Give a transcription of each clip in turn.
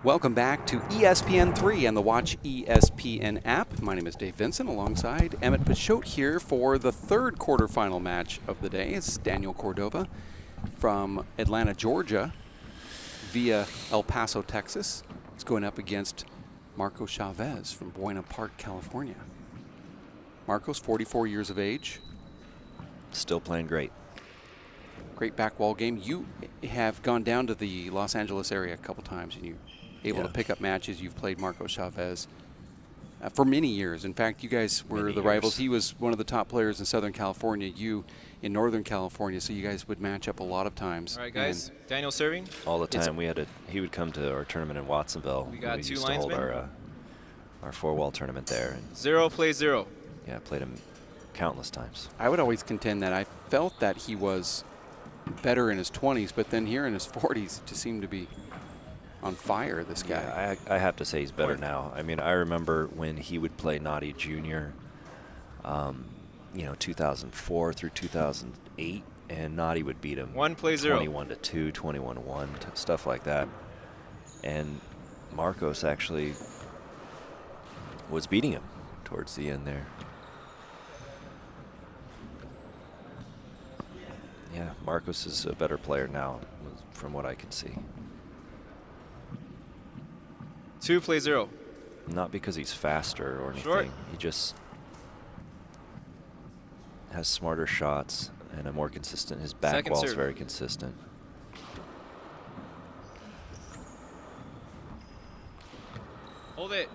Welcome back to ESPN3 and the Watch ESPN app. My name is Dave Vincent alongside Emmett Pachot here for the third quarterfinal match of the day. It's Daniel Cordova from Atlanta, Georgia via El Paso, Texas. He's going up against Marco Chavez from Buena Park, California. Marco's 44 years of age. Still playing great. Great back wall game. You have gone down to the Los Angeles area a couple times and you able to pick up matches. You've played Marco Chavez for many years. In fact, you guys were the rivals. He was one of the top players in Southern California, you in Northern California, so you guys would match up a lot of times. All right, guys. Daniel serving. All the time. He would come to our tournament in Watsonville. We got two used to hold linesmen. our four-wall tournament there. And 0 plays 0. yeah, I played him countless times. I would always contend that I felt that he was better in his 20s, but then here in his 40s, just seemed to be on fire, this guy. Yeah, I have to say he's better now. I mean, I remember when he would play Naughty Jr., 2004 through 2008, and Naughty would beat him 1 plays 0. 21-2, 21-1, stuff like that. And Marcos actually was beating him towards the end there. Yeah, Marcos is a better player now, from what I can see. 2 plays 0. Not because he's faster or anything. Short. He just has smarter shots and a more consistent. His back Second wall is serve. very consistent. Hold it.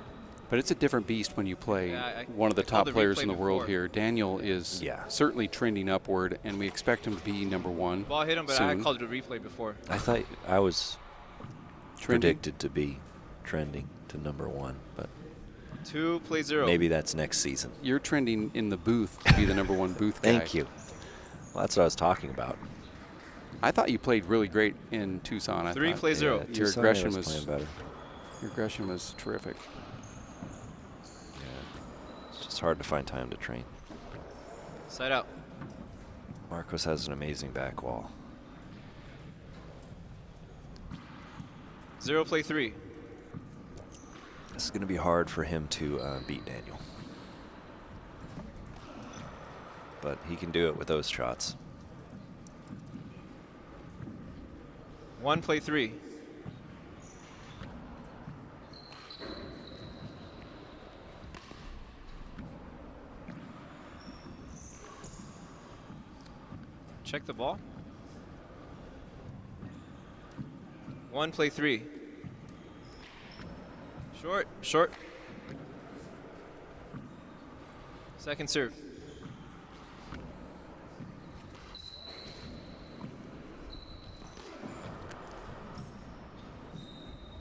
But it's a different beast when you play one of the I called top players replay in the world before. here. Daniel is certainly trending upward, and we expect him to be number one. Ball hit him, but soon. I called it a replay before. I thought I was Trending? predicted to be trending to number one, but 2 plays 0. maybe that's next season. You're trending in the booth to be the number one booth guy. Thank you. Well, that's what I was talking about. I thought you played really great in Tucson. 3 plays 0. Yeah, Your Tucson, aggression I was playing better. Your aggression was terrific. Yeah, it's just hard to find time to train. Side out. Marcos has an amazing back wall. 0 play 3. This is going to be hard for him to beat Daniel. But he can do it with those shots. 1 play 3. Check the ball. 1 play 3. Short, short. Second serve.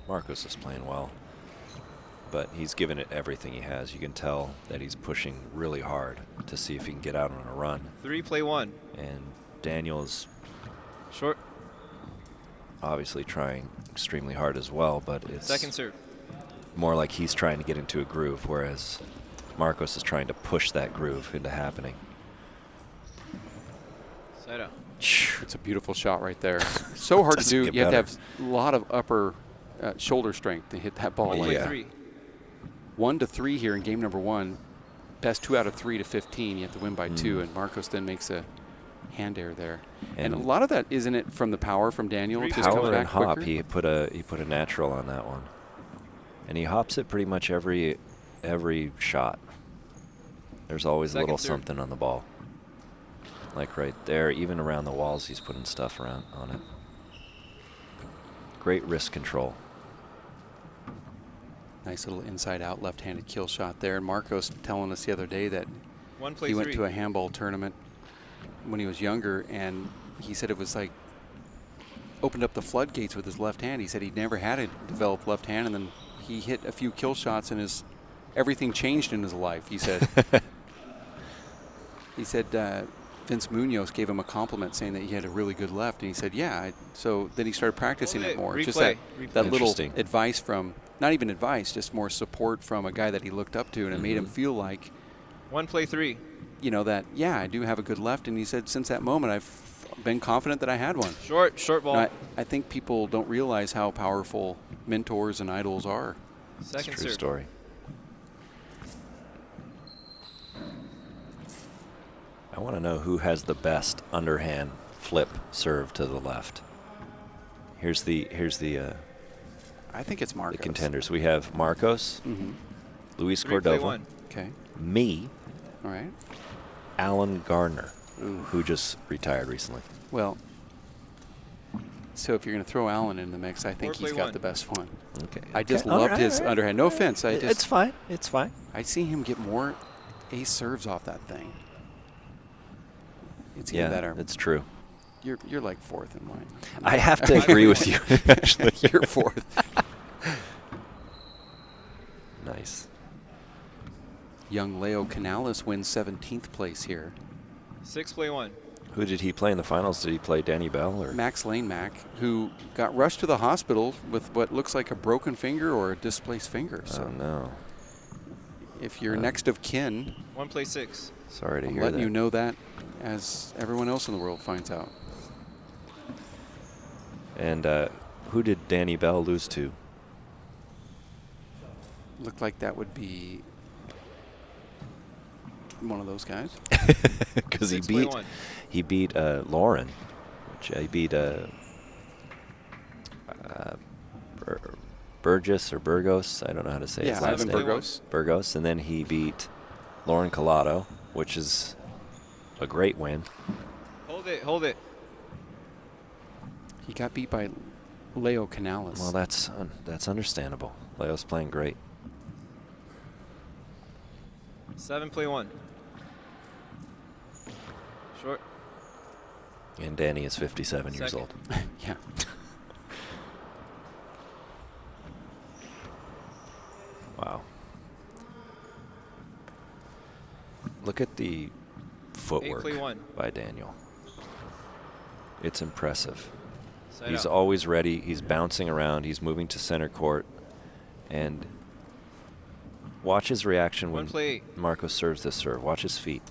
Marcos is playing well, but he's given it everything he has. You can tell that he's pushing really hard to see if he can get out on a run. 3 play 1. And Daniel's Short. obviously trying extremely hard as well, but it's Second serve. more like he's trying to get into a groove, whereas Marcos is trying to push that groove into happening. Side out. It's a beautiful shot right there. So hard to Doesn't do. get You have to better. have a lot of upper shoulder strength to hit that ball. 1 like play that. 3. 1 to 3 here in game number 1. Best 2 out of 3 to 15. You have to win by 2, and Marcos then makes a hand air there. And a lot of that, isn't it, from the power from Daniel? It just comes Power back and hop. quicker? He put a natural on that one, and he hops it pretty much every shot. There's always a little something on the ball, like right there. Even around the walls, he's putting stuff around on it. Great wrist control. Nice little inside-out left-handed kill shot there. And Marcos telling us the other day that 1 play he 3. went to a handball tournament when he was younger, and he said it was like opened up the floodgates with his left hand. He said he'd never had a developed left hand, and then he hit a few kill shots, and everything changed in his life. He said. He said Vince Munoz gave him a compliment saying that he had a really good left, and he said, yeah. So then he started practicing it more. Just that little advice from, not even advice, just more support from a guy that he looked up to, and it made him feel like 1 play 3. You know, that, yeah, I do have a good left. And he said, since that moment, I've been confident that I had one. Short ball. I think people don't realize how powerful mentors and idols are. Second It's a true serve. story. I want to know who has the best underhand flip serve to the left. Here's the I think it's Marcos. the contenders. We have Marcos, Luis 3 play Cordova, 1. Okay. me, All right. Alan Gardner, Ooh. who just retired recently. Well, so if you're going to throw Allen in the mix, I think 4 he's play got 1. the best one. Okay. I just Okay. All loved right, his all right. underhand. No offense. It's fine. It's fine. I see him get more ace serves off that thing. It's even Yeah, better. it's true. You're like fourth in line. I have to agree with you. Actually, You're fourth. Nice. Young Leo Canales wins 17th place here. 6 play 1. Who did he play in the finals? Did he play Danny Bell or Max Lane Mac, who got rushed to the hospital with what looks like a broken finger or a displaced finger. So Oh no. if you're next of kin, 1 play 6. Sorry to I'm hear letting that. you know that as everyone else in the world finds out. And who did Danny Bell lose to? Looked like that would be one of those guys. Because 6 play 1. he beat Lauren, which he beat Burgess or Burgos. I don't know how to say his Yeah, last Ivan name. Burgos. Burgos, and then he beat Lauren Collado, which is a great win. Hold it, hold it. He got beat by Leo Canales. Well, that's understandable. Leo's playing great. 7 play 1. Short. And Danny is 57 years Second. old. Yeah. Wow. Look at the footwork play 1. by Daniel. It's impressive. Side He's out. always ready. He's bouncing around. He's moving to center court. And watch his reaction 1 when play 8. Marcos serves this serve. Watch his feet.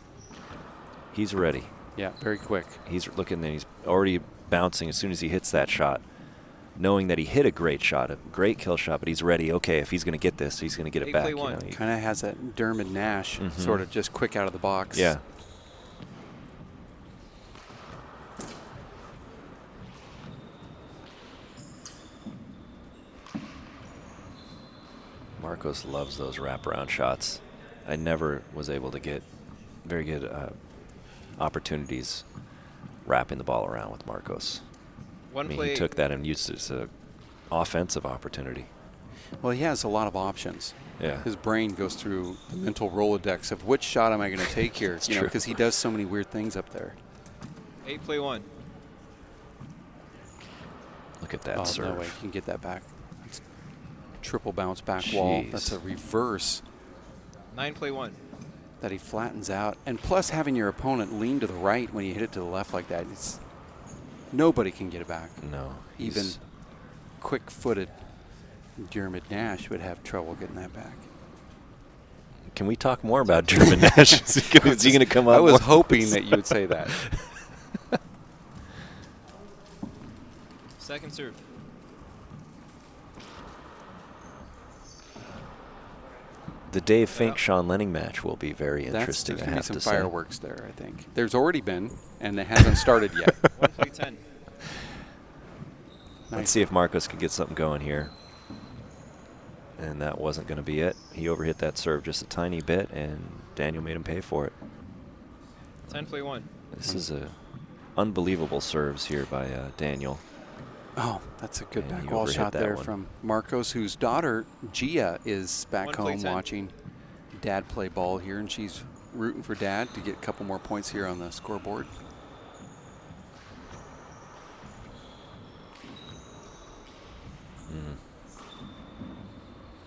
He's ready. Yeah, very quick. He's looking and he's already bouncing as soon as he hits that shot, knowing that he hit a great shot, a great kill shot, but he's ready. Okay, if he's going to get this, he's going to get it 8 back. play You 1. know, he- Kind of has that Dermot Nash sort of just quick out of the box. yeah. Marcos loves those wraparound shots. I never was able to get very good opportunities wrapping the ball around with Marcos. 1 I mean, play he 8. took that and used it as an offensive opportunity. Well, he has a lot of options. Yeah. His brain goes through the mental Rolodex of which shot am I going to take here? It's You know, true. because he does so many weird things up there. 8 play 1. Look at that Oh, serve. no way. You can get that back. That's triple bounce back wall. Jeez. That's a reverse 9 play 1. that he flattens out. And plus having your opponent lean to the right when you hit it to the left like that, it's nobody can get it back. No. Even he's- quick-footed Dermot Nash would have trouble getting that back. Can we talk more about German Nash? Is he going to come up? I was more? hoping that you would say that. Second serve. The Dave Fink Sean Lenning match will be very There's interesting. I going to be have some to say. fireworks there, I think. There's already been, and it hasn't started yet. 1 play 10. Let's see if Marcos could get something going here. And that wasn't going to be it. He overhit that serve just a tiny bit, and Daniel made him pay for it. 10 play 1. This is a unbelievable serves here by Daniel. Oh, that's a good And back he wall overhit shot that there one. from Marcos, whose daughter, Gia, is back 1 play home 10. watching Dad play ball here, and she's rooting for Dad to get a couple more points here on the scoreboard.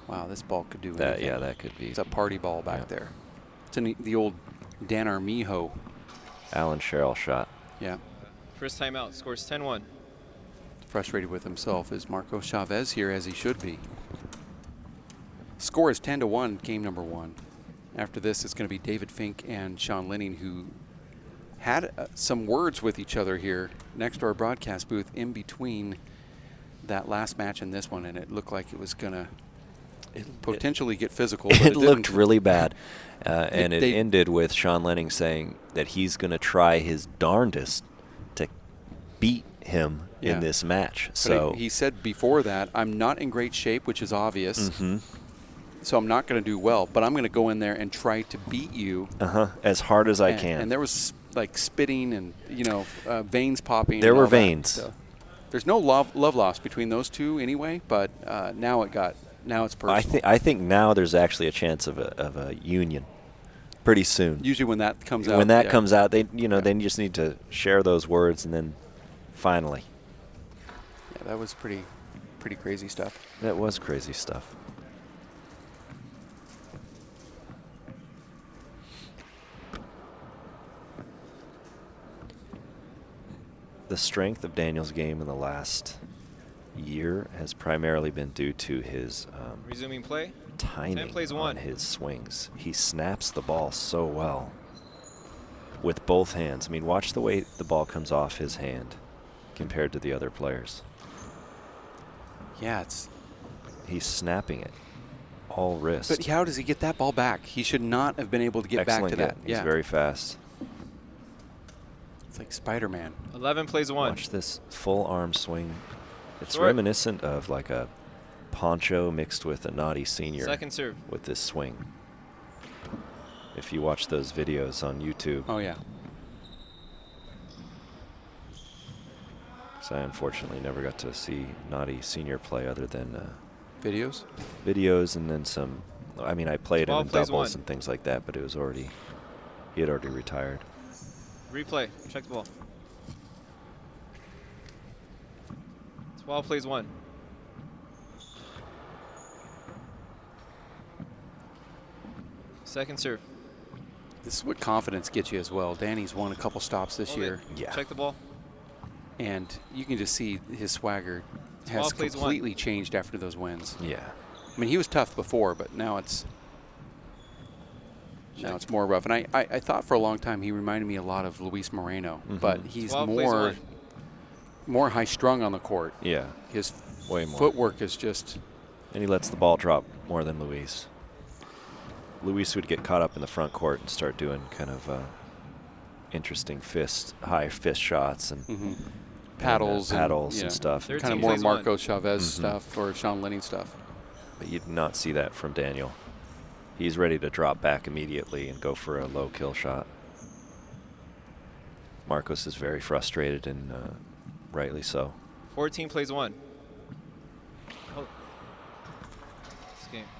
Wow, this ball could do That anything. yeah, that could be It's a party ball back Yeah. there. It's the old Dan Armijo. Alan Sherrill shot. Yeah. First timeout. Scores 10-1. Frustrated with himself is Marco Chavez here, as he should be. Score is 10-1, game number 1. After this, it's going to be David Fink and Sean Lenning, who had some words with each other here next to our broadcast booth in between that last match and this one, and it looked like it was going to potentially get physical. But It looked didn't. really bad. And it ended with Sean Lenning saying that he's going to try his darndest to beat him in this match. So he said before that, I'm not in great shape, which is obvious. So I'm not going to do well, but I'm going to go in there and try to beat you as hard as I can. And there was like spitting and veins popping. There were veins. So there's no love lost between those two anyway. But now it's personal. I think now there's actually a chance of a union pretty soon. Usually when that comes out. When that comes out, they they just need to share those words, and then finally. Yeah, that was pretty crazy stuff. That was crazy stuff. The strength of Daniel's game in the last year has primarily been due to his resuming play. Timing plays on one. his swings. He snaps the ball so well with both hands. I mean, watch the way the ball comes off his hand compared to the other players. Yeah, he's snapping it all wrist. But how does he get that ball back? He should not have been able to get back to that. He's very fast. It's like Spider-Man. 11 plays one. Watch this full arm swing. It's Short. reminiscent of like a poncho mixed with a naughty senior. Second serve. With this swing. If you watch those videos on YouTube. Oh, yeah. So I unfortunately never got to see naughty senior play other than videos? Videos and then some. I mean, I played him in doubles one. and things like that, but it was already, he had already retired. Replay. Check the ball. 12 plays one. Second serve. This is what confidence gets you as well. Danny's won a couple stops this year. Yeah. Check the ball. And you can just see his swagger has completely changed after those wins. Yeah. I mean, he was tough before, but now it's more rough. And I thought for a long time he reminded me a lot of Luis Moreno, but he's more high-strung on the court. Yeah. His way more footwork is just. And he lets the ball drop more than Luis. Luis would get caught up in the front court and start doing kind of interesting high fist shots and paddles and stuff. Kind of more Marco Chavez stuff or Sean Lenning stuff. But you did not see that from Daniel. He's ready to drop back immediately and go for a low kill shot. Marcos is very frustrated and rightly so. 14 plays one.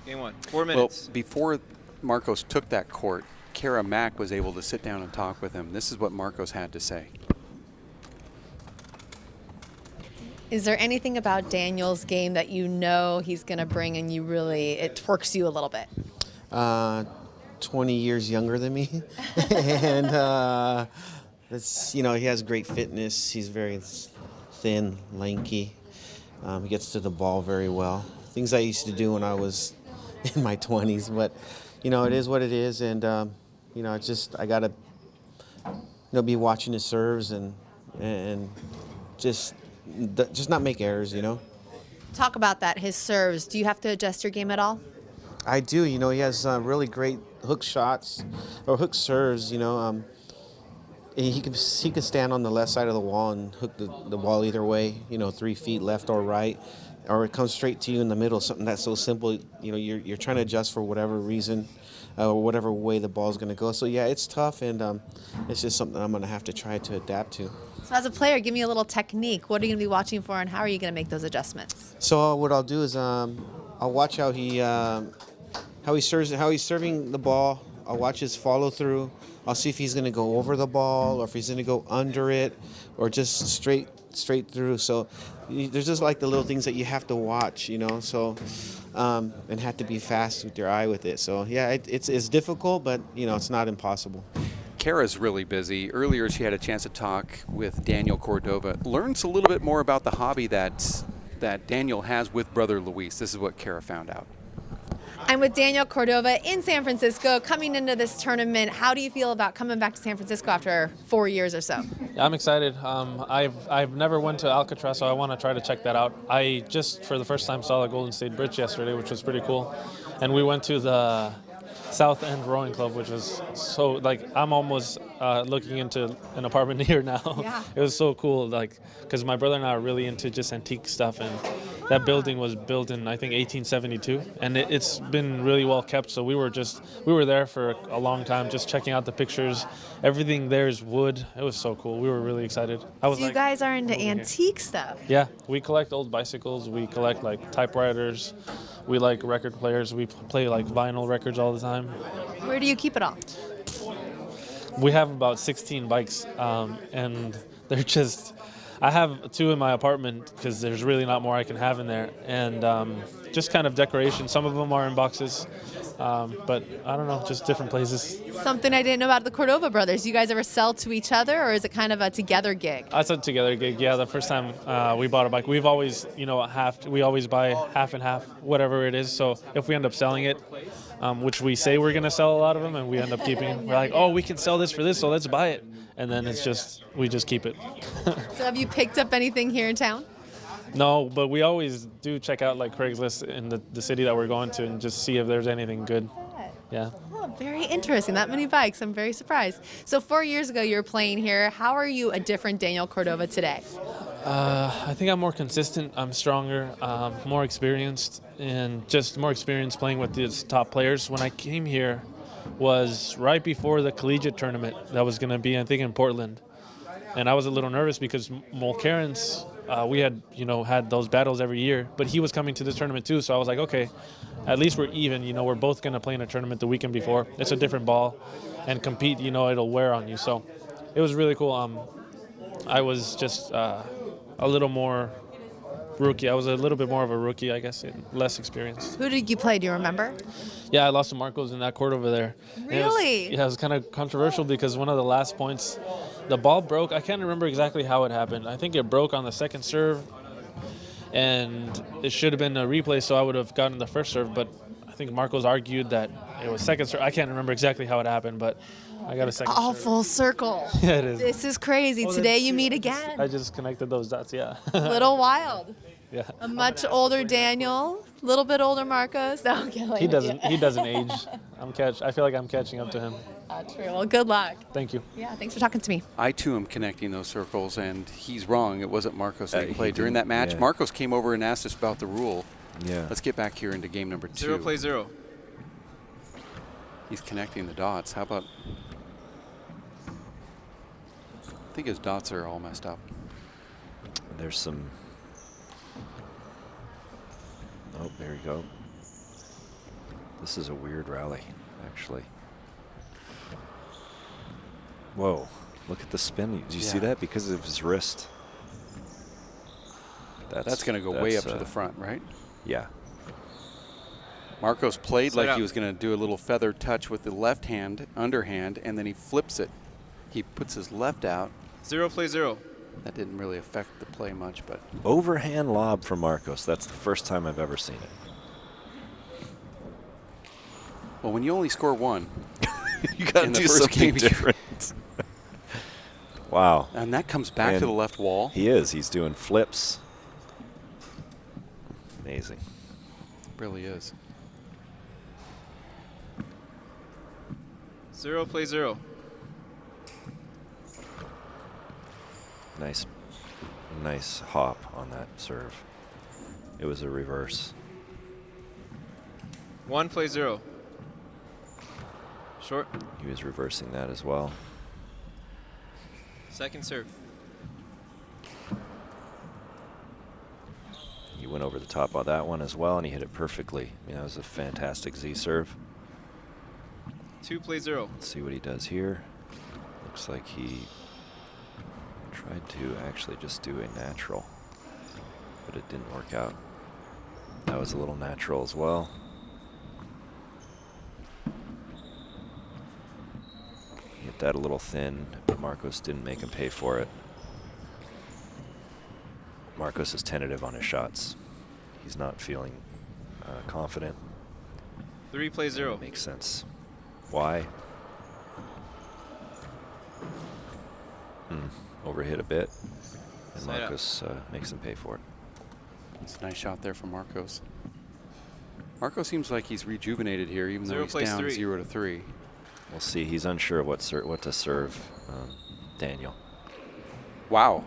Game one. 4 minutes. Well, before Marcos took that court, Kara Mack was able to sit down and talk with him. This is what Marcos had to say. Is there anything about Daniel's game that you know he's going to bring and it twerks you a little bit? 20 years younger than me. And he has great fitness. He's very thin, lanky. He gets to the ball very well. Things I used to do when I was in my 20s, but it is what it is, and I gotta be watching his serves and just not make errors. Talk about that. His serves. Do you have to adjust your game at all? I do. He has really great hook shots or hook serves. He can stand on the left side of the wall and hook the ball either way. 3 feet left or right. Or it comes straight to you in the middle, something that's so simple. You're trying to adjust for whatever reason or whatever way the ball's going to go. So, yeah, it's tough, and it's just something I'm going to have to try to adapt to. So as a player, give me a little technique. What are you going to be watching for, and how are you going to make those adjustments? So what I'll do is I'll watch how he's serving the ball. I'll watch his follow through. I'll see if he's going to go over the ball or if he's going to go under it or just straight through. So there's just like the little things that you have to watch, so and have to be fast with your eye with it. So, yeah, it's difficult, but, it's not impossible. Kara's really busy. Earlier she had a chance to talk with Daniel Cordova. Learns a little bit more about the hobby that Daniel has with brother Luis. This is what Kara found out. I'm with Daniel Cordova in San Francisco, coming into this tournament. How do you feel about coming back to San Francisco after 4 years or so? Yeah, I'm excited. I've never went to Alcatraz, so I want to try to check that out. I just for the first time saw the Golden State Bridge yesterday, which was pretty cool, and we went to the South End Rowing Club, which was so, like, I'm almost looking into an apartment here now. Yeah. It was so cool, like, because my brother and I are really into just antique stuff, and that building was built in, I think, 1872, and it's been really well kept. So we were there for a long time, just checking out the pictures. Everything there is wood. It was so cool. We were really excited. So you guys are into antique stuff. Yeah, we collect old bicycles. We collect like typewriters. We like record players. We play like vinyl records all the time. Where do you keep it all? We have about 16 bikes, and they're just. I have 2 in my apartment because there's really not more I can have in there, and just kind of decoration. Some of them are in boxes, but I don't know, just different places. Something I didn't know about the Cordova brothers. You guys ever sell to each other, or is it kind of a together gig? That's a together gig. Yeah, the first time we bought a bike, we've always, we always buy half and half, whatever it is. So if we end up selling it, which we say we're going to sell a lot of them, and we end up keeping it. We're like, oh, we can sell this for this, so let's buy it. And then we just keep it. So have you picked up anything here in town? No, but we always do check out like Craigslist in the city that we're going to and just see if there's anything good. Yeah. Oh, very interesting. That many bikes. I'm very surprised. So 4 years ago, you were playing here. How are you a different Daniel Cordova today? I think I'm more consistent. I'm stronger, more experienced, and just more experienced playing with these top players. When I came here was right before the collegiate tournament that was going to be, I think, in Portland. And I was a little nervous because Mulcairn's, we had, had those battles every year, but he was coming to this tournament too. So I was like, okay, at least we're even. We're both going to play in a tournament the weekend before. It's a different ball, and compete, it'll wear on you. So it was really cool. I was just a little more rookie. I was a little bit more of a rookie, I guess, and less experienced. Who did you play? Do you remember? Yeah, I lost to Marcos in that court over there. Really? It was kind of controversial because one of the last points, the ball broke. I can't remember exactly how it happened. I think it broke on the second serve, and it should have been a replay, so I would have gotten the first serve, but I think Marcos argued that it was second serve. I can't remember exactly how it happened, but I got a second All serve. full circle. Yeah, it is. This is crazy. Today you meet again. I just connected those dots, yeah. Little wild. Yeah. A much older Daniel, a little bit older Marcos. No, I'm kidding. He doesn't age. I feel like I'm catching up to him. True. Well, good luck. Thank you. Yeah, thanks for talking to me. I too am connecting those circles, and he's wrong. It wasn't Marcos that he played during that match. yeah. Marcos came over and asked us about the rule. Yeah. Let's get back here into game number 2. 0 play 0. He's connecting the dots. How about? I think his dots are all messed up. There's some. Oh, there you go. This is a weird rally, actually. Whoa, look at the spin. Did you see that? Because of his wrist. That's going to go way up to the front, right? Yeah. Marcos played Set like up. he was going to do a little feather touch with the left hand, underhand, and then he flips it. He puts his left out. 0 play 0. That didn't really affect the play much, but Overhand lob from Marcos. That's the first time I've ever seen it. well, when you only score 1, You got to in the do first something game, different. Wow. and that comes back to And the left wall. He is. He's doing flips. Amazing. Really is. 0 play 0. Nice hop on that serve. It was a reverse. 1 play 0. Short. He was reversing that as well. Second serve. He went over the top on that one as well, and he hit it perfectly. That was a fantastic Z serve. 2 play 0. Let's see what he does here. Looks like he tried to actually just do a natural, but it didn't work out. That was a little natural as well. Hit that a little thin, but Marcos didn't make him pay for it. Marcos is tentative on his shots. He's not feeling confident. 3 play 0. Makes sense. Why? Overhit a bit. And Side out. Marcos makes him pay for it. It's a nice shot there from Marcos. Marco seems like he's rejuvenated here, even though 0 he's plays down 3. 0-3. We'll see. He's unsure what to serve Daniel. Wow,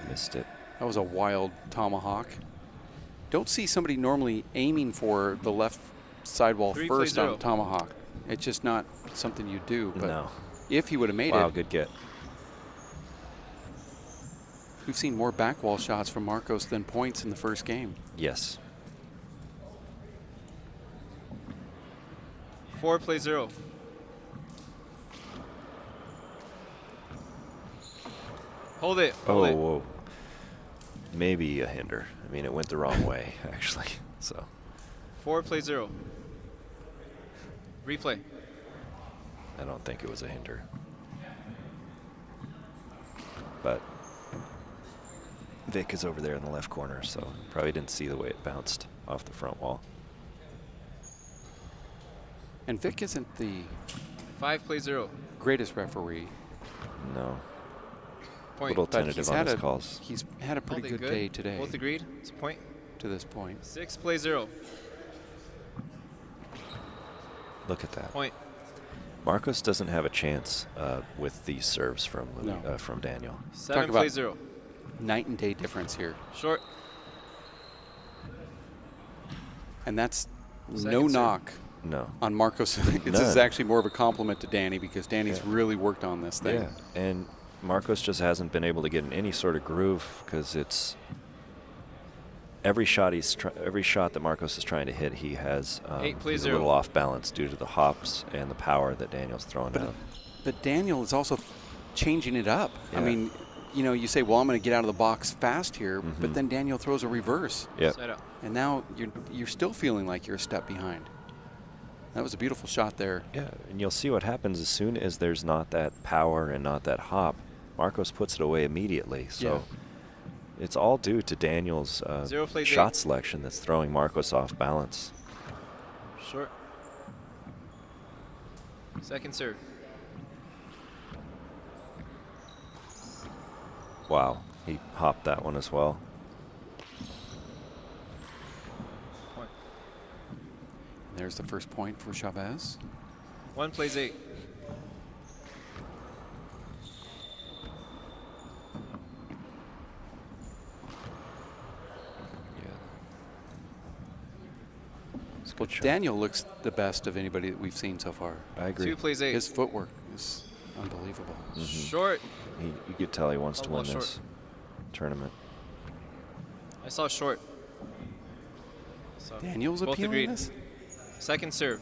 Missed it. that was a wild tomahawk. Don't see somebody normally aiming for the left sidewall 3 first play on 0. a tomahawk. It's just not something you do. But No. if he would have made Wow, it, good get. we've seen more back wall shots from Marcos than points in the first game. Yes. 4 play 0. Hold it. Oh, Hold it. whoa. Maybe a hinder. I mean, it went the wrong way, actually. So 4 play 0. Replay. I don't think it was a hinder. But Vic is over there in the left corner, so probably didn't see the way it bounced off the front wall. And Vic isn't the 5 play 0. greatest referee. No. Point. Little But tentative on his calls. he's had a pretty Holding good day today Both agreed. It's a point. to this point. 6 play 0. Look at that. Point. Marcos doesn't have a chance with these serves from No. from Daniel. 7 about- play 0. Night and day difference here. Short. And that's Second no serve. knock No. on Marcos. This is None. actually more of a compliment to Danny because Danny's Yeah. really worked on this thing. Yeah, and Marcos just hasn't been able to get in any sort of groove because it's every shot that Marcos is trying to hit, he has 8 play he's a 0. little off balance due to the hops and the power that Daniel's throwing out. But Daniel is also changing it up. I Yeah. mean, you know, you say, well, I'm going to get out of the box fast here, but Mhm. then Daniel throws a reverse. Yep. Side out. And now you're still feeling like you're a step behind. That was a beautiful shot there. Yeah, and you'll see what happens as soon as there's not that power and not that hop. Marcos puts it away immediately. So it's all due to Daniel's 0 plays shot 8. selection that's throwing Marcos off balance. Short. Second serve. Wow, he hopped that one as well. Point. There's the first point for Chavez. 1 plays 8. Yeah. It's a Well, good shot. Daniel looks the best of anybody that we've seen so far. I agree. 2 plays 8. His footwork is unbelievable. Short. You could tell he wants to Ball win short. this tournament. I saw short. So Daniel's both appealing agreed. this? Second serve.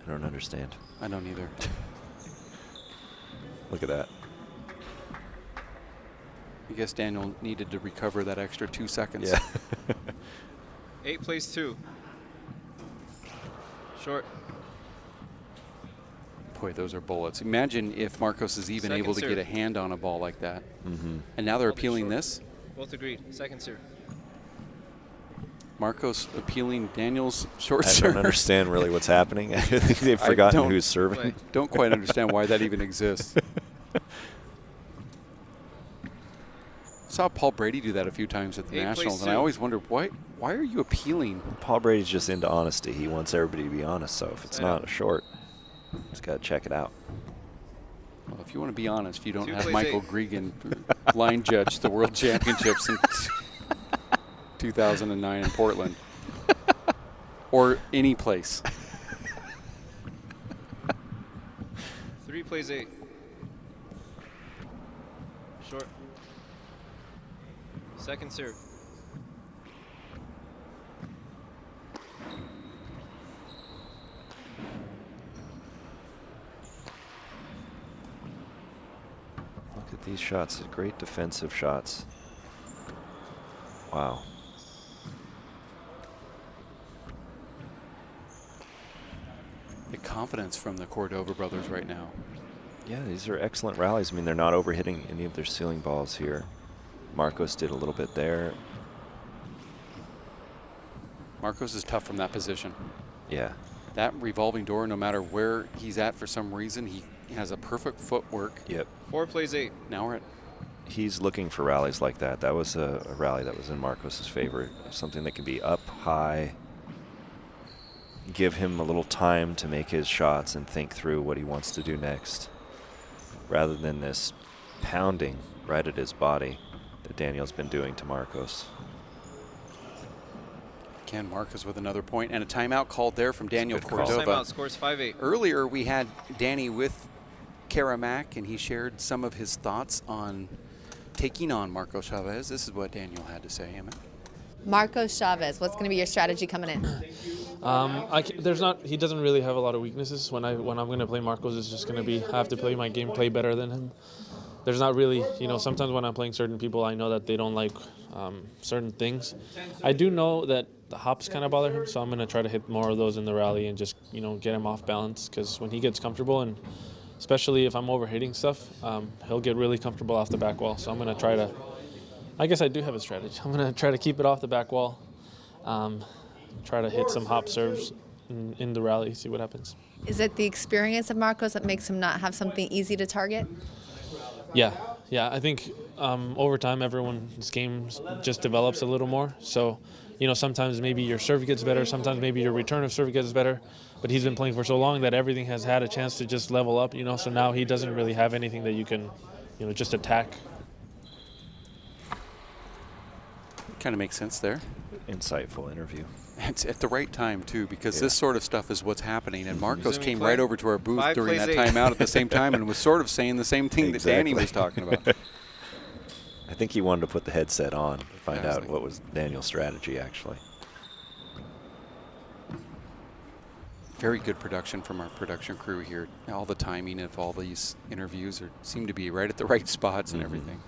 I don't understand. I don't either. Look at that. I guess Daniel needed to recover that extra 2 seconds. Yeah. 8 plays 2. Short. Boy, those are bullets. Imagine if Marcos is even Second able to serve. get a hand on a ball like that. Mm-hmm. And now they're Hold it appealing short. this. Both agreed. Second serve. Marcos appealing Daniel's short I serve. don't understand really what's happening. I think they've forgotten don't- who's serving. Play. Don't quite understand why that even exists. Saw Paul Brady do that a few times at the 8 plays Nationals, and I 2. always wondered why are you appealing? Paul Brady's just into honesty. He wants everybody to be honest. So if it's Side not out. a short, just got to check it out. Well, if you want to be honest, you don't 2 have plays Michael 8. Gregan line judge the World Championships in 2009 in Portland, or any place. 3 plays 8. Short. Second serve. Look at these shots. Great defensive shots. Wow. The confidence from the Cordova brothers right now. Yeah, these are excellent rallies. I mean, they're not overhitting any of their ceiling balls here. Marcos did a little bit there. Marcos is tough from that position. Yeah. That revolving door, no matter where he's at for some reason, he has a perfect footwork. Yep. 4 plays 8. Now we're at He's looking for rallies like that. That was a rally that was in Marcos's favor. Something that can be up high, give him a little time to make his shots and think through what he wants to do next, rather than this pounding right at his body that Daniel's been doing to Marcos. Ken Marcos with another point, and a timeout called there from Daniel good call. Cordova. Timeout, scores 5-8. Earlier we had Danny with Karamak, and he shared some of his thoughts on taking on Marco Chavez. This is what Daniel had to say, Emmett. Marco Chavez, what's going to be your strategy coming in? He doesn't really have a lot of weaknesses. When I'm going to play Marcos, it's just going to be I have to play my game, play better than him. There's not really, sometimes when I'm playing certain people, I know that they don't like certain things. I do know that the hops kind of bother him, so I'm going to try to hit more of those in the rally and just, get him off balance, because when he gets comfortable, and especially if I'm overhitting stuff, he'll get really comfortable off the back wall. So I'm going to try to, I guess I do have a strategy. I'm going to try to keep it off the back wall, try to hit some hop serves in the rally, see what happens. Is it the experience of Marcos that makes him not have something easy to target? Yeah. I think over time, everyone's game just develops a little more. So, sometimes maybe your serve gets better, sometimes maybe your return of serve gets better. But he's been playing for so long that everything has had a chance to just level up, so now he doesn't really have anything that you can, just attack. Kind of makes sense there. Insightful interview. It's at the right time, too, because this sort of stuff is what's happening. And Marcos came play. right over to our booth 5 during that plays 8. timeout at the same time and was sort of saying the same thing that Danny Exactly. was talking about. I think he wanted to put the headset on to find Yeah, I was out like- what was Daniel's strategy, actually. Very good production from our production crew here. All the timing of all these interviews seem to be right at the right spots and everything.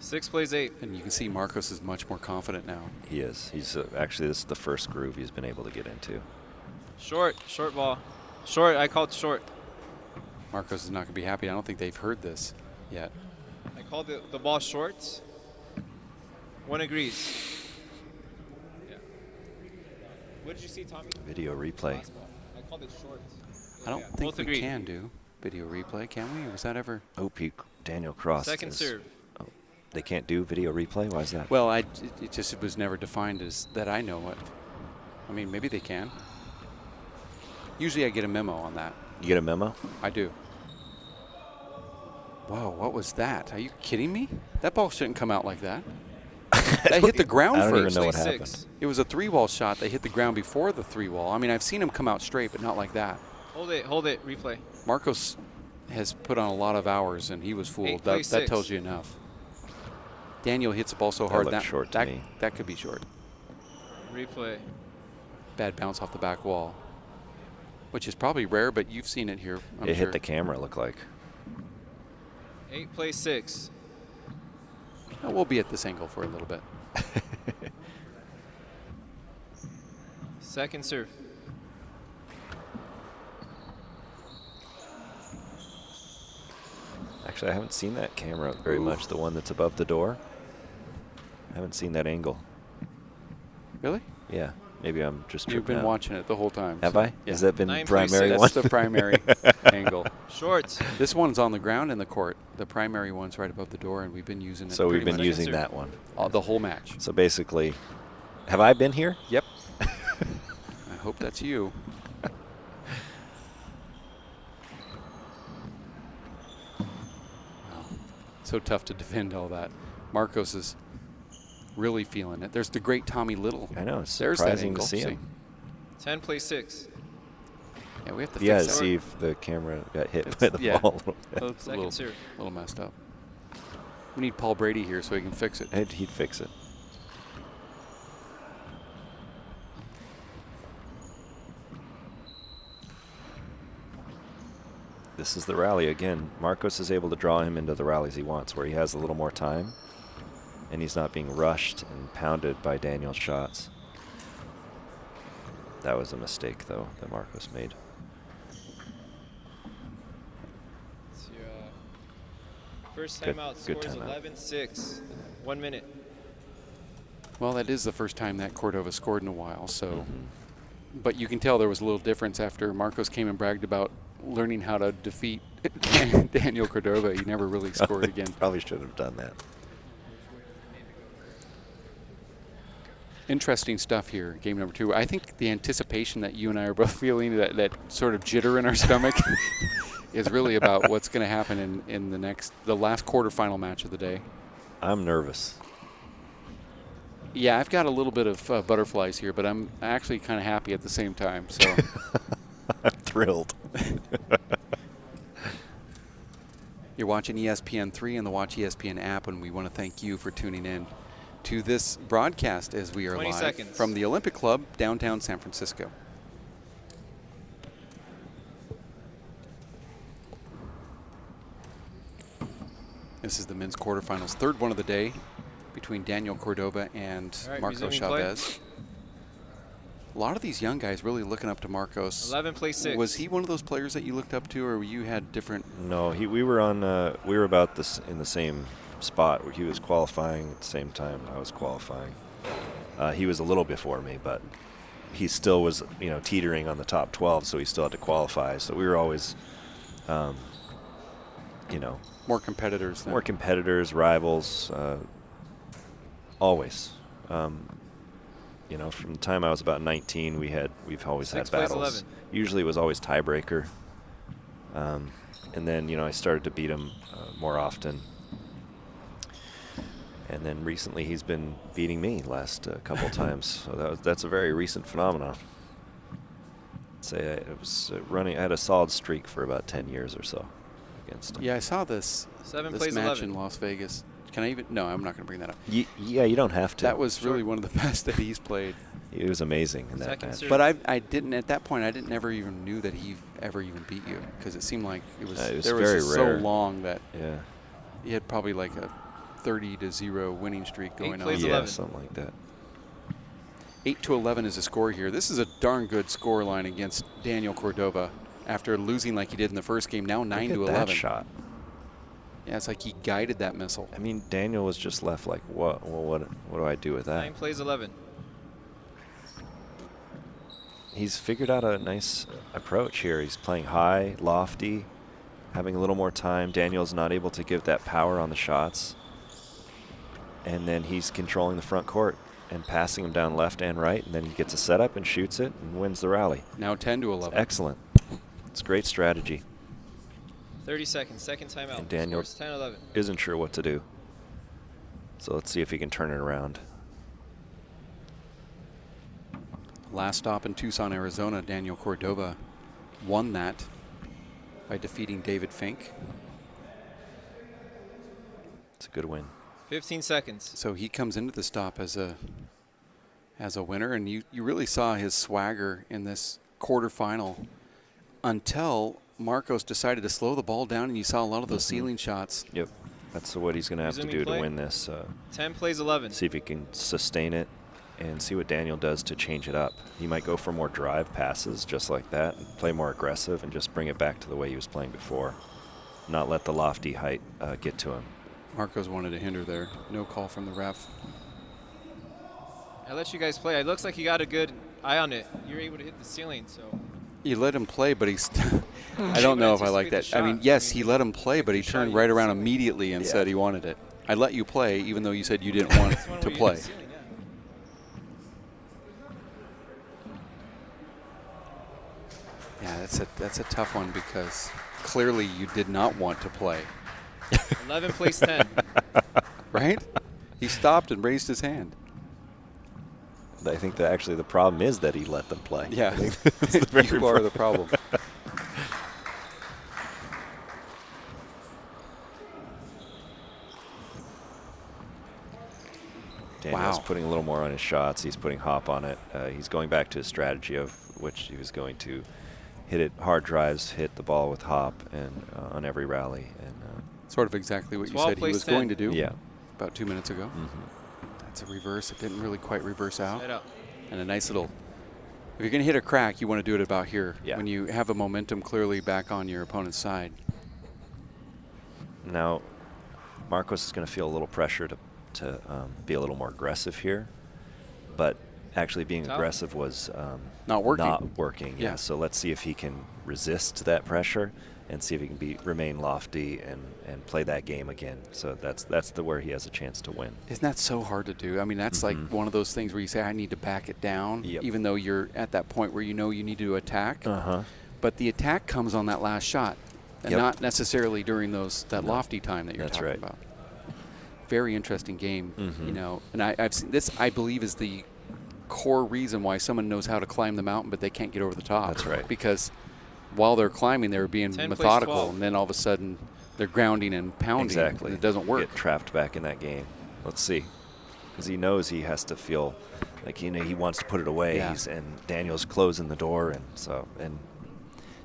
6 plays 8. And you can see Marcos is much more confident now. He is. He's actually, this is the first groove he's been able to get into. Short ball. Short, I called short. Marcos is not going to be happy. I don't think they've heard this yet. I called the ball short. One agrees. Yeah. What did you see, Tommy? Video replay. Last ball. I called it short. I don't Yeah, think both we agreed. can do video replay, can we? Was that ever? Oh, Daniel crossed. Second serve. Oh, they can't do video replay? Why is that? Well, it was never defined as that I know what. I mean, maybe they can. Usually I get a memo on that. You get a memo? I do. Whoa, what was that? Are you kidding me? That ball shouldn't come out like that. That hit the ground I don't first. even know what Play happened. 6. It was a 3-wall shot. They hit the ground before the 3-wall. I mean, I've seen him come out straight, but not like that. Hold it, replay. Marcos has put on a lot of hours, and he was fooled. 8 plays That 6. tells you enough. Daniel hits the ball so That hard looked short to me. that could be short. Replay. Bad bounce off the back wall, which is probably rare, but you've seen it here. I'm It sure. hit the camera, it looked like. 8 plays 6. Oh, we'll be at this angle for a little bit. Second serve. Actually, I haven't seen that camera very much, the one that's above the door. I haven't seen that angle. Really? Yeah, maybe I'm just You've tripping been out. watching it the whole time. Have so- I? Yeah. Has that been 9 plays primary 6. one? That's the primary angle. Short. This one's on the ground in the court. The primary one's right above the door, and we've been using it. So we've pretty been much using serve. that one. the whole match. So basically, have I been here? Yep. I hope that's you. Wow. So tough to defend all that. Marcos is really feeling it. There's the great Tommy Little. I know, it's There's that surprising to angle. see him. 10 plays 6. Yeah, we have to Yeah, fix to that. see if the camera got hit It's- by the yeah. ball a little bit. It's a Second little, serve. little messed up. We need Paul Brady here so he can fix it. He'd fix it. This is the rally again. Marcos is able to draw him into the rallies he wants, where he has a little more time, and he's not being rushed and pounded by Daniel's shots. That was a mistake, though, that Marcos made. It's your, first Good- timeout good scores timeout. 11-6. 1 minute. Well, that is the first time that Cordova scored in a while, so. But you can tell there was a little difference after Marcos came and bragged about learning how to defeat Daniel Cordova. He never really scored again. Probably should have done that. Interesting stuff here, game number 2. I think the anticipation that you and I are both feeling, that sort of jitter in our stomach, is really about what's going to happen in the last quarterfinal match of the day. I'm nervous. Yeah, I've got a little bit of butterflies here, but I'm actually kind of happy at the same time. So I'm thrilled. You're watching ESPN3 and the Watch ESPN app, and we want to thank you for tuning in to this broadcast as we are 20 live seconds. from the Olympic Club, downtown San Francisco. This is the men's quarterfinals, third one of the day between Daniel Cordova and All right, Marcos resuming play. Chavez. A lot of these young guys really looking up to Marcos. 11 plays 6. Was he one of those players that you looked up to, or you had different? No, we were about this in the same spot where he was qualifying at the same time I was qualifying. He was a little before me, but he still was, teetering on the top 12, so he still had to qualify. So we were always, More competitors. more competitors, rivals, always. From the time I was about 19, we've always 6 had plays battles. 11. Usually it was always tiebreaker. And then, I started to beat him more often. And then recently he's been beating me last couple times. So that's a very recent phenomenon. I'd say it was running. I had a solid streak for about 10 years or so against him. Yeah, I saw this 7 this plays match 11. in Las Vegas. Can I even? No, I'm not going to bring that up. Yeah, you don't have to. That was really one of the best that he's played. It was amazing in that Second match. serve. But I didn't at that point. I didn't never even knew that he ever even beat you, because it seemed like it was It was there very was so rare. long that Yeah. he had probably like a 30-0 winning streak going on. plays Yeah, 11. something like that. 8-11 is the score here. This is a darn good score line against Daniel Cordova after losing like he did in the first game. Now 9-11. Look at that shot. Yeah, it's like he guided that missile. I mean, Daniel was just left like, what? Well, what do I do with that? 9 plays 11. He's figured out a nice approach here. He's playing high, lofty, having a little more time. Daniel's not able to give that power on the shots. And then he's controlling the front court and passing him down left and right. And then he gets a setup and shoots it and wins the rally. Now 10-11. Excellent. It's great strategy. 30 seconds. Second timeout. And Daniel Scores 10-11. isn't sure what to do. So let's see if he can turn it around. Last stop in Tucson, Arizona, Daniel Cordova won that by defeating David Fink. It's a good win. 15 seconds. So he comes into the stop as a winner, and you really saw his swagger in this quarterfinal until Marcos decided to slow the ball down, and you saw a lot of those ceiling shots. Yep. That's what he's going to have to Resuming do play. to win this. 10 plays 11. See if he can sustain it and see what Daniel does to change it up. He might go for more drive passes just like that and play more aggressive and just bring it back to the way he was playing before. Not let the lofty height get to him. Marcos wanted to hinder there. No call from the ref. I let you guys play. It looks like you got a good eye on it. You're able to hit the ceiling, so. You let him play, but he's. I don't know if I like that. I mean, yes, he let him play, but he turned right around immediately and said he wanted it. I let you play, even though you said you didn't want to play. Yeah, that's a tough one because clearly you did not want to play. 11 plays 10. Right? He stopped and raised his hand. I think that actually the problem is that he let them play. Yeah, I think that's the very you are the problem. Daniel's Wow. putting a little more on his shots. He's putting hop on it. He's going back to his strategy of which he was going to hit it hard drives, hit the ball with hop, and on every rally. And Sort of exactly what you 12 said he plays was 10. going to do yeah. about 2 minutes ago. That's a reverse. It didn't really quite reverse out. Head up. And a nice little, if you're going to hit a crack, you want to do it about here. Yeah. When you have a momentum clearly back on your opponent's side. Now, Marcos is going to feel a little pressure to be a little more aggressive here. but actually being Tough. aggressive was Not working. Not working. Yeah. Yeah. So let's see if he can resist that pressure and see if he can remain lofty and play that game again. So that's where he has a chance to win. Isn't that so hard to do? I mean, that's like one of those things where you say, I need to back it down, Yep. even though you're at that point where you know you need to attack. Uh-huh. But the attack comes on that last shot, and Yep. not necessarily during that lofty time that you're That's talking right. about. Very interesting game, you know. And I've seen this, I believe, is the core reason why someone knows how to climb the mountain, but they can't get over the top. That's right. Because while they're climbing, they're being 10 plays methodical, 12. and then all of a sudden they're grounding and pounding. Exactly. And it doesn't work. Get trapped back in that game. Let's see. Because he knows he has to feel like, you know, he wants to put it away. Yeah. And Daniel's closing the door, and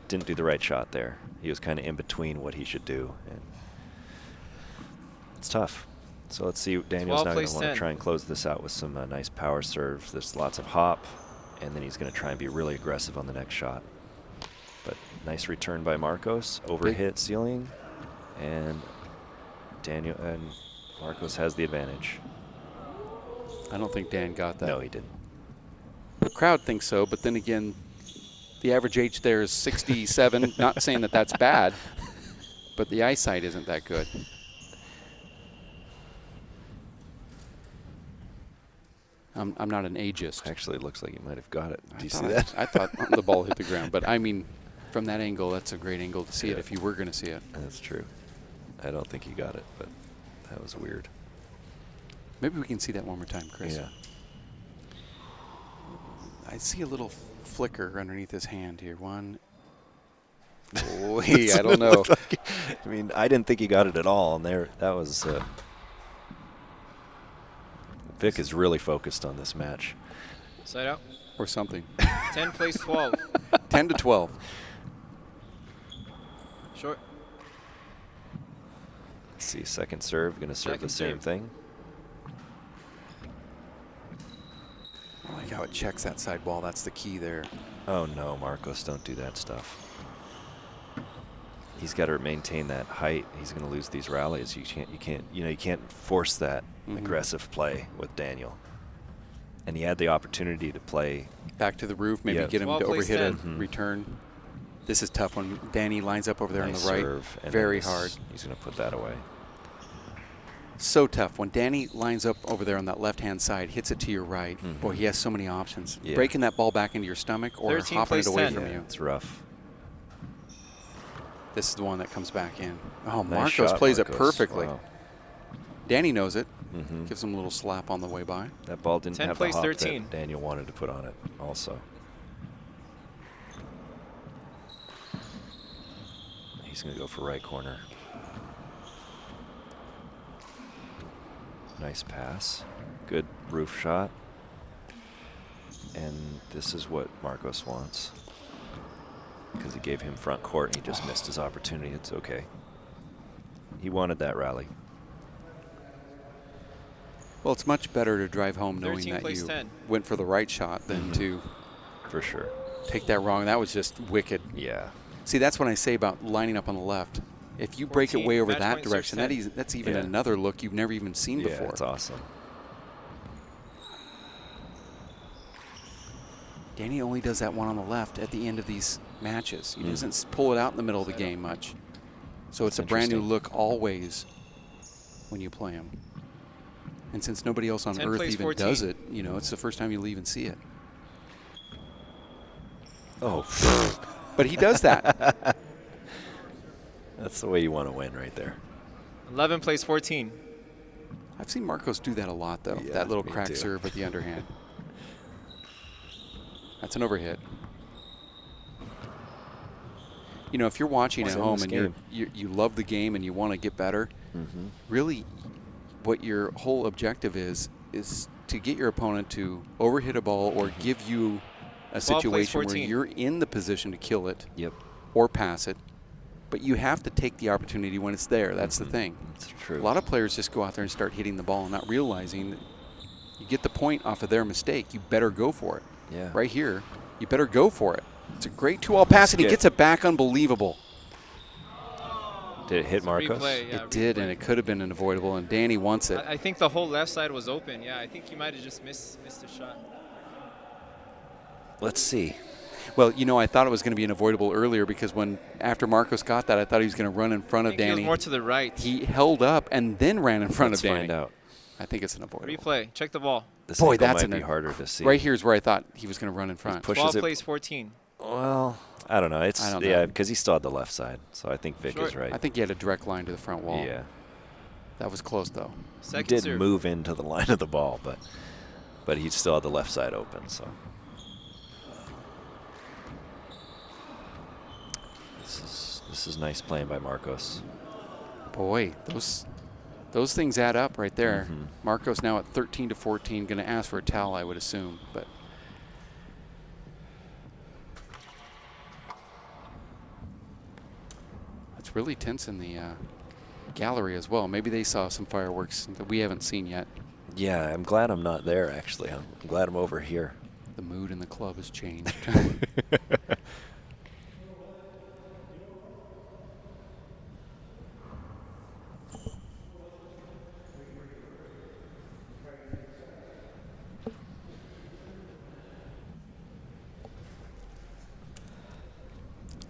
didn't do the right shot there. He was kind of in between what he should do. And it's tough. So let's see. Daniel's now going to want to try and close this out with some nice power serves. There's lots of hop, and then he's going to try and be really aggressive on the next shot. But nice return by Marcos. Overhit ceiling, and Marcos has the advantage. I don't think Dan got that. No, he didn't. The crowd thinks so, but then again, the average age there is 67. Not saying that that's bad, but the eyesight isn't that good. I'm not an ageist. Actually, it looks like he might have got it. Do you see thought that? I thought the ball hit the ground, but I mean, from that angle, that's a great angle to see it Yeah. if you were going to see it. That's true. I don't think he got it, but that was weird. Maybe we can see that one more time, Chris. Yeah. I see a little flicker underneath his hand here. One. Oh, I don't know. I mean, I didn't think he got it at all, and that was. Vic is really focused on this match. Side out. Or something. 10 plays 12. 10 to 12. Short. Let's see, second serve, going to serve Second the same serve. thing. I like how it checks that side ball. That's the key there. Oh no, Marcos, don't do that stuff. He's got to maintain that height. He's going to lose these rallies. You can't force that aggressive play with Daniel. And he had the opportunity to play Back to the roof, maybe Yeah. get him 12 to plays overhit 10. a return. This is tough when Danny lines up over there nice on the right. serve, and Very then hard. He's going to put that away. So tough. When Danny lines up over there on that left-hand side, hits it to your right, boy, he has so many options. Yeah. Breaking that ball back into your stomach or 13 hopping it plays away 10. from Yeah, you. it's rough. This is the one that comes back in. Oh, Nice Marcos shot, plays it Marcos. perfectly. Wow. Danny knows it. Mhm. Gives him a little slap on the way by. That ball didn't 10 have the plays hop 13. that Daniel wanted to put on it also. He's going to go for right corner. Nice pass. Good roof shot. And this is what Marcos wants. Because he gave him front court and he just missed his opportunity. It's okay. He wanted that rally. Well, it's much better to drive home knowing 13 that plays you 10. went for the right shot than to For sure. take that wrong. That was just wicked. Yeah. See, that's what I say about lining up on the left. If you break it 14, way over match that point, direction, 6-10. that's even Yeah. another look you've never even seen Yeah, before. it's awesome. Danny only does that one on the left at the end of these matches. He Mm. doesn't pull it out in the middle of the game much. So it's a brand new interesting. look always when you play him. And since nobody else on 10 earth plays even 14. does it, you know, it's the first time you'll even see it. Oh, But he does that. that's the way you want to win right there. 11 plays 14. I've seen Marcos do that a lot, though. Yeah, That little me crack too. serve with the underhand. That's an overhit. You know, if you're watching at What's in home this and you love the game and you want to get better, Mm-hmm. really what your whole objective is to get your opponent to overhit a ball or give you a 12 plays situation where 14. you're in the position to kill it Yep. or pass it. But you have to take the opportunity when it's there. That's the thing. That's true. A lot of players just go out there and start hitting the ball and not realizing that you get the point off of their mistake. You better go for it. Yeah. Right here, you better go for it. It's a great two-all pass, and he Skip. gets it back. Unbelievable. Did it hit It's a Marcos? replay, yeah, It did, replay. and it could have been an avoidable, and Danny wants it. I think the whole left side was open. Yeah, I think he might have just missed a shot. Let's see. Well, you know, I thought it was going to be an avoidable earlier because after Marcos got that, I thought he was going to run in front I of think he Danny. was more to the right. He held up and then ran in front Let's of Danny. find out. I think it's an avoidable. Replay. Check the ball. This Boy, angle that's might be harder to see. Right here is where I thought he was going to run in front. pushes Ball it. plays 14. Well, I don't know. It's I don't know. yeah, because he still had the left side, so I think Vic is Short. right. I think he had a direct line to the front wall. Yeah, That was close, though. he Second did serve. move into the line of the ball, but he still had the left side open. So this is nice playing by Marcos. Boy, those things add up right there. Mhm. Marcos now at 13-14, going to ask for a towel, I would assume, but it's really tense in the gallery as well. Maybe they saw some fireworks that we haven't seen yet. Yeah, I'm glad I'm not there. Actually, I'm glad I'm over here. The mood in the club has changed.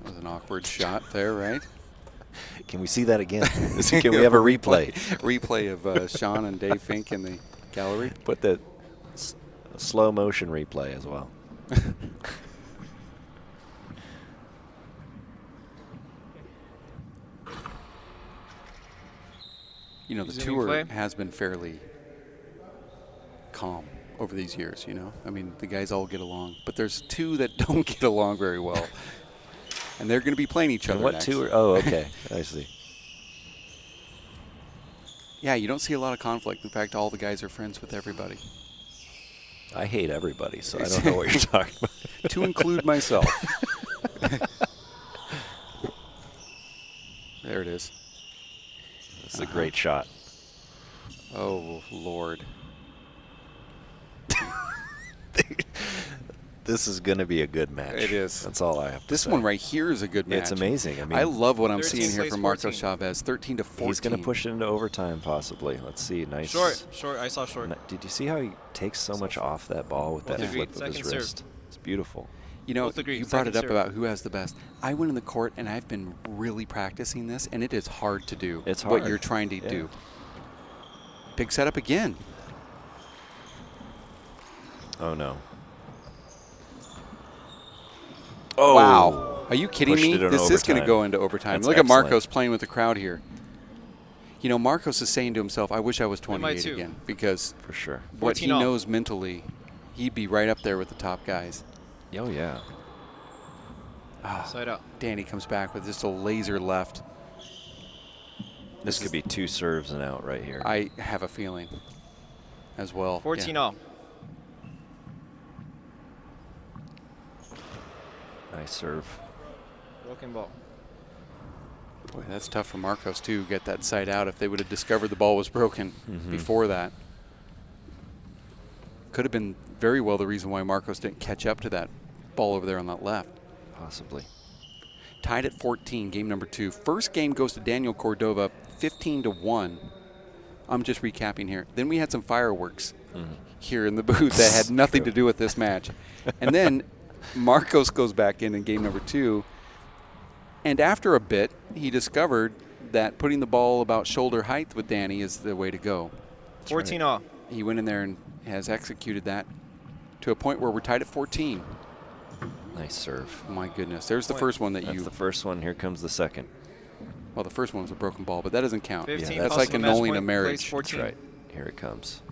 That was an awkward shot there, right? Can we see that again? Can we have a replay? Replay of Sean and Dave Fink in the gallery. Put the slow motion replay as well. You know, the Resuming tour play. has been fairly calm over these years, you know? I mean, the guys all get along, but there's two that don't get along very well. And they're going to be playing each other What next. two? Oh, okay. I see. Yeah, you don't see a lot of conflict. In fact, all the guys are friends with everybody. I hate everybody, so I don't know what you're talking about. To include myself. There it is. This is a great shot. Oh, Lord. This is going to be a good match. It is. That's all I have to This say. one right here is a good match. It's amazing. I mean, I love what I'm 13 seeing here plays from Marcos 14. Chavez. 13-14. he's going to push it into overtime, possibly. Let's see. Nice. Short. I saw short. Did you see how he takes so much off that ball with that Both flip agreed. of his Second serve. wrist? It's beautiful. You know, Both agree. you brought it Second up serve. about who has the best. I went in the court, and I've been really practicing this, and it is hard to do It's what hard. you're trying to Yeah. do. Big setup again. Oh, no. Oh. Wow. Are you kidding Pushed me? it in This is going to overtime. go into overtime. That's Look at Marcos excellent. playing with the crowd here. You know, Marcos is saying to himself, I wish I was 28 too. again, because For sure. what he 14 all. knows mentally, he'd be right up there with the top guys. Oh, yeah. Side out. Danny comes back with just a laser left. This could be 2 serves and out right here. I have a feeling as well. 14 Yeah. all. Nice serve. Broken ball. Boy, that's tough for Marcos, too, get that side out if they would have discovered the ball was broken before that. Could have been very well the reason why Marcos didn't catch up to that ball over there on that left. Possibly. Tied at 14, game number 2. First game goes to Daniel Cordova, 15-1. I'm just recapping here. Then we had some fireworks here in the booth that had nothing to do with this match. And then Marcos goes back in game number 2. And after a bit, he discovered that putting the ball about shoulder height with Danny is the way to go. 14 all. He went in there and has executed that to a point where we're tied at 14. Nice serve. Oh my goodness. There's the Point. first one that That's the first one. Here comes the second. well, the first one was a broken ball, but that doesn't count. 15 That's plus like the match annulling a point, marriage. plays 14. That's right. Here it comes.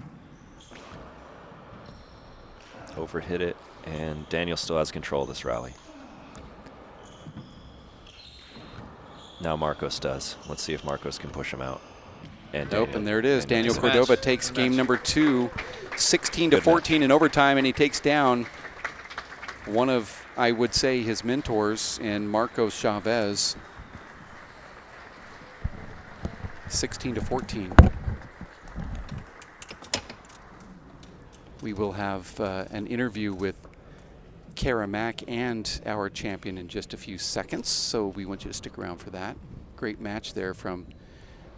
Overhit it, and Daniel still has control of this rally. Now Marcos does. Let's see if Marcos can push him out. And Nope, Daniel- and there it is. Daniel It's a Cordova match. takes It's a game match. number 2, 16 to Good 14 in overtime, and he takes down one of, I would say, his mentors in Marcos Chavez. 16 to 14. We will have an interview with Kara Mack and our champion in just a few seconds, so we want you to stick around for that. Great match there from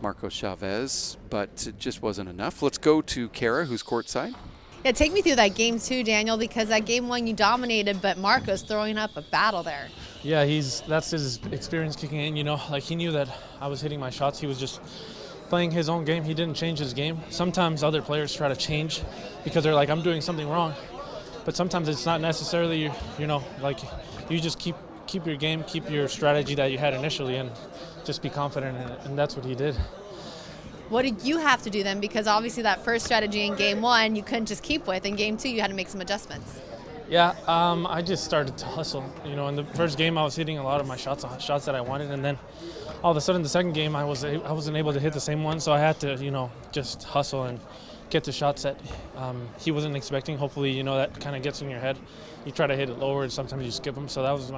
Marco Chavez, but it just wasn't enough. Let's go to Kara, who's courtside. Yeah, take me through that game too, Daniel, because that game one you dominated, but Marco's throwing up a battle there. Yeah, that's his experience kicking in. You know, like he knew that I was hitting my shots. He was just playing his own game. He didn't change his game. Sometimes other players try to change because they're like, I'm doing something wrong. But sometimes it's not necessarily, you know, like you just keep your game, keep your strategy that you had initially, and just be confident in it. And that's what he did. What did you have to do then? Because obviously that first strategy in game one you couldn't just keep with. In game two you had to make some adjustments. Yeah, I just started to hustle. You know, in the first game I was hitting a lot of my shots that I wanted, and then all of a sudden the second game I wasn't able to hit the same one, so I had to, you know, just hustle and get the shots that he wasn't expecting. Hopefully, you know, that kind of gets in your head. You try to hit it lower, and sometimes you skip them. So that was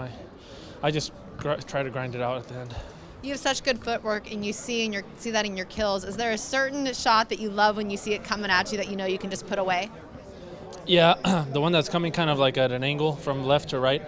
I just try to grind it out at the end. You have such good footwork, and you see that in your kills. Is there a certain shot that you love when you see it coming at you that you know you can just put away? Yeah, the one that's coming kind of like at an angle from left to right,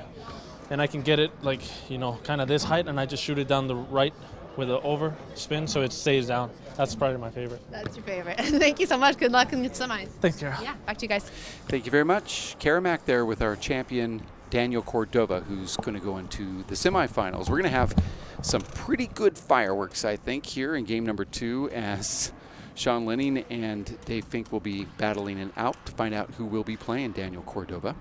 and I can get it like, you know, kind of this height, and I just shoot it down the right with an over spin so it stays down. That's probably my favorite. That's your favorite. Thank you so much. Good luck in the semis. Thanks, Kara. Yeah, back to you guys. Thank you very much. Kara Mack there with our champion, Daniel Cordova, who's going to go into the semifinals. We're going to have some pretty good fireworks, I think, here in game number 2 as Sean Linning and Dave Fink will be battling it out to find out who will be playing Daniel Cordova.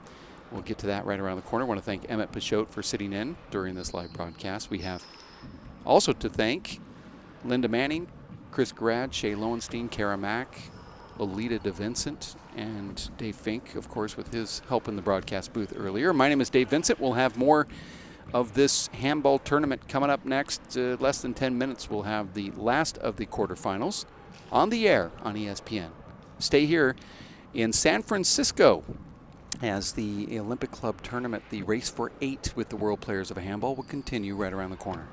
We'll get to that right around the corner. I want to thank Emmett Pashot for sitting in during this live broadcast. We have also to thank Linda Manning, Chris Grad, Shay Lowenstein, Kara Mack, Lolita DeVincent, and Dave Fink, of course, with his help in the broadcast booth earlier. My name is Dave Vincent. We'll have more of this handball tournament coming up next. Less than 10 minutes, we'll have the last of the quarterfinals on the air on ESPN. Stay here in San Francisco as the Olympic Club tournament, the race for 8 with the World Players of Handball, will continue right around the corner.